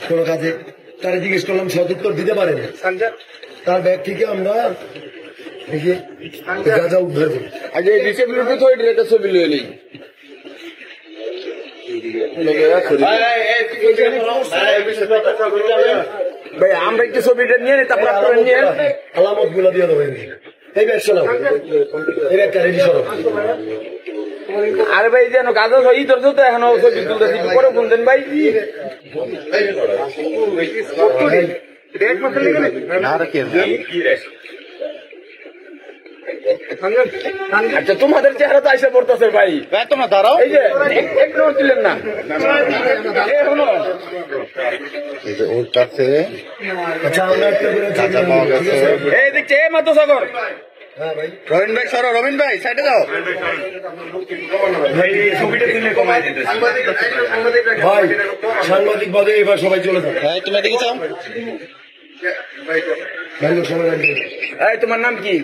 কোনো কাজে, তারা জিজ্ঞেস করলাম সদুত্তর দিতে পারেন। তার ব্যাগ থেকে আমরা গাঁজা উদ্ধার করি। আগে ডিসেবিলিটি তো এটা ছবি লয়ে নেই ভাই, আমরা একটু ছবিটা নিয়ে নিই, তারপর আপনারা নিয়ে আলামত গুলো দিয়ে দেবো। এই ব্যাগ শোনাও, এই ব্যাগটা রেডি সরো। আরে ভাই যেন গাজা ই তোর তো এখনো ছবি তুলতেছি, পরে ফোন দেন ভাই। আচ্ছা, তোমাদের চেহারা তো আইসা পড়তেছে ভাই, তোমরা দাঁড়াও। এই যে একটু তুলেন না এখনো। ওর কাছে আচ্ছা, আমরা একটা করে এই দেখছে এ মাতো সাগর। হ্যাঁ ভাই, রবিন ভাই সরো, রবিন ভাই সাইডে যাও। ভাই সাংবাদিক বাদে এবার সবাই চলে যাবে। হ্যাঁ, তুমি এদিকে যাও। ভাই লোক সবাই রাখবে। এই তোমার নাম কি?